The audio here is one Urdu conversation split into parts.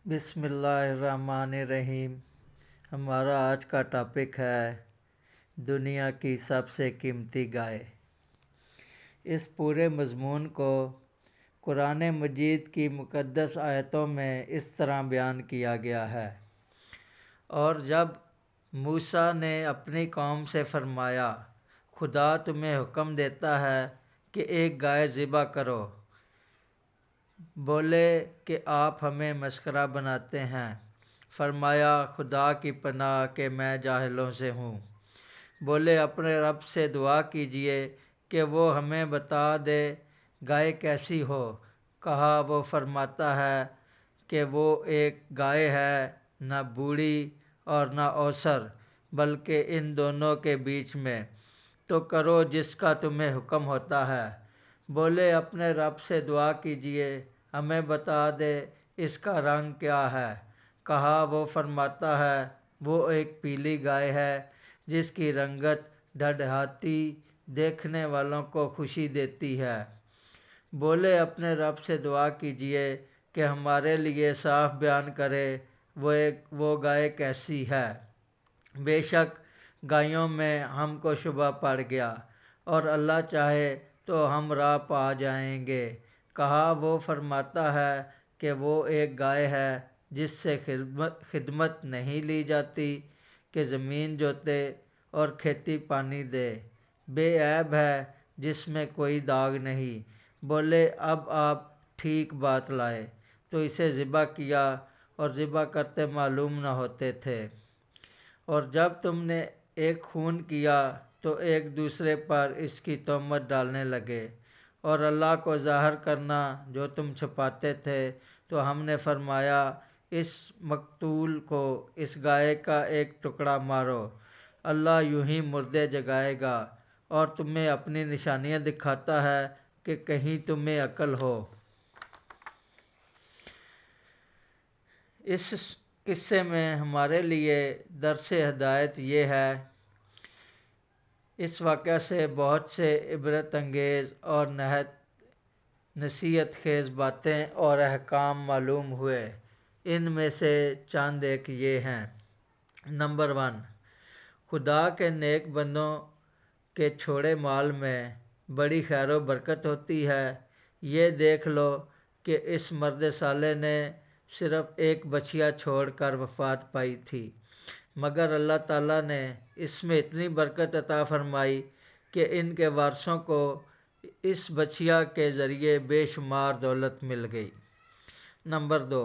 بسم اللہ الرحمن الرحیم۔ ہمارا آج کا ٹاپک ہے دنیا کی سب سے قیمتی گائے۔ اس پورے مضمون کو قرآن مجید کی مقدس آیتوں میں اس طرح بیان کیا گیا ہے۔ اور جب موسیٰ نے اپنی قوم سے فرمایا، خدا تمہیں حکم دیتا ہے کہ ایک گائے ذبح کرو، بولے کہ آپ ہمیں مسخرہ بناتے ہیں۔ فرمایا، خدا کی پناہ کہ میں جاہلوں سے ہوں۔ بولے، اپنے رب سے دعا کیجئے کہ وہ ہمیں بتا دے گائے کیسی ہو۔ کہا، وہ فرماتا ہے کہ وہ ایک گائے ہے، نہ بوڑھی اور نہ اوسر، بلکہ ان دونوں کے بیچ میں۔ تو کرو جس کا تمہیں حکم ہوتا ہے۔ بولے، اپنے رب سے دعا کیجئے، ہمیں بتا دے اس کا رنگ کیا ہے۔ کہا، وہ فرماتا ہے، وہ ایک پیلی گائے ہے جس کی رنگت ڈھڈھاتی دیکھنے والوں کو خوشی دیتی ہے۔ بولے، اپنے رب سے دعا کیجئے کہ ہمارے لیے صاف بیان کرے وہ گائے کیسی ہے۔ بے شک گایوں میں ہم کو شبہ پڑ گیا، اور اللہ چاہے تو ہم راہ پا جائیں گے۔ کہا، وہ فرماتا ہے کہ وہ ایک گائے ہے جس سے خدمت نہیں لی جاتی کہ زمین جوتے اور کھیتی پانی دے، بے عیب ہے جس میں کوئی داغ نہیں۔ بولے، اب آپ ٹھیک بات لائے تو اسے ذبح کیا، اور ذبح کرتے معلوم نہ ہوتے تھے۔ اور جب تم نے ایک خون کیا تو ایک دوسرے پر اس کی تہمت ڈالنے لگے، اور اللہ کو ظاہر کرنا جو تم چھپاتے تھے۔ تو ہم نے فرمایا، اس مقتول کو اس گائے کا ایک ٹکڑا مارو، اللہ یوں ہی مردے جگائے گا، اور تمہیں اپنی نشانیاں دکھاتا ہے کہ کہیں تمہیں عقل ہو۔ اس قصے میں ہمارے لیے درس ہدایت یہ ہے، اس واقعہ سے بہت سے عبرت انگیز اور نصیحت خیز باتیں اور احکام معلوم ہوئے۔ ان میں سے چند ایک یہ ہیں۔ نمبر 1، خدا کے نیک بندوں کے چھوڑے مال میں بڑی خیر و برکت ہوتی ہے۔ یہ دیکھ لو کہ اس مرد صالح نے صرف ایک بچھیا چھوڑ کر وفات پائی تھی، مگر اللہ تعالیٰ نے اس میں اتنی برکت عطا فرمائی کہ ان کے وارثوں کو اس بچھیا کے ذریعے بے شمار دولت مل گئی۔ نمبر 2،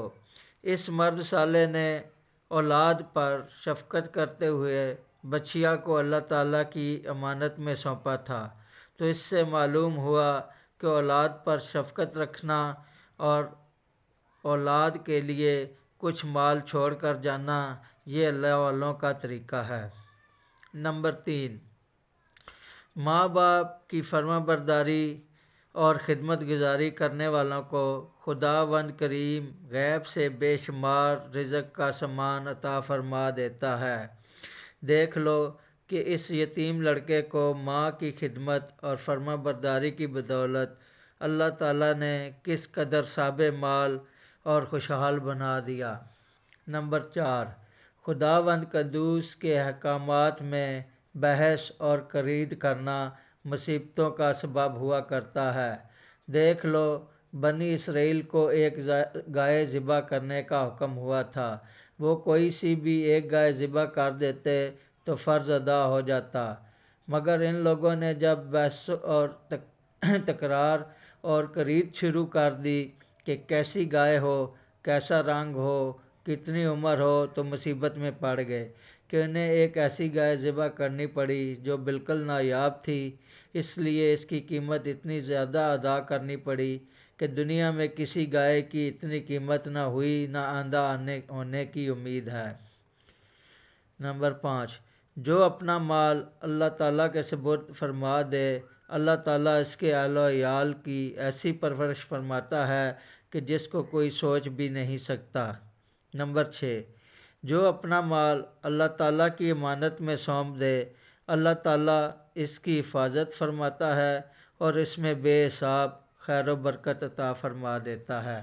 اس مرد صالح نے اولاد پر شفقت کرتے ہوئے بچھیا کو اللہ تعالیٰ کی امانت میں سونپا تھا۔ تو اس سے معلوم ہوا کہ اولاد پر شفقت رکھنا اور اولاد کے لیے کچھ مال چھوڑ کر جانا، یہ اللہ والوں کا طریقہ ہے۔ نمبر 3، ماں باپ کی فرما برداری اور خدمت گزاری کرنے والوں کو خداوند کریم غیب سے بے شمار رزق کا سامان عطا فرما دیتا ہے۔ دیکھ لو کہ اس یتیم لڑکے کو ماں کی خدمت اور فرما برداری کی بدولت اللہ تعالیٰ نے کس قدر صاحب مال اور خوشحال بنا دیا۔ نمبر 4، خداوند قدوس کے احکامات میں بحث اور خرید کرنا مصیبتوں کا سبب ہوا کرتا ہے۔ دیکھ لو، بنی اسرائیل کو ایک گائے ذبح کرنے کا حکم ہوا تھا۔ وہ کوئی سی بھی ایک گائے ذبح کر دیتے تو فرض ادا ہو جاتا، مگر ان لوگوں نے جب بحث اور تکرار اور خرید شروع کر دی کہ کیسی گائے ہو، کیسا رنگ ہو، کتنی عمر ہو، تو مصیبت میں پڑ گئے کہ انہیں ایک ایسی گائے ذبح کرنی پڑی جو بالکل نایاب تھی۔ اس لیے اس کی قیمت اتنی زیادہ ادا کرنی پڑی کہ دنیا میں کسی گائے کی اتنی قیمت نہ ہوئی، نہ آئندہ ہونے کی امید ہے۔ نمبر 5، جو اپنا مال اللہ تعالیٰ کے سپرد فرما دے، اللہ تعالیٰ اس کے اہل و عیال کی ایسی پرورش فرماتا ہے کہ جس کو کوئی سوچ بھی نہیں سکتا۔ نمبر 6، جو اپنا مال اللہ تعالیٰ کی امانت میں سونپ دے، اللہ تعالیٰ اس کی حفاظت فرماتا ہے اور اس میں بے حساب خیر و برکت عطا فرما دیتا ہے۔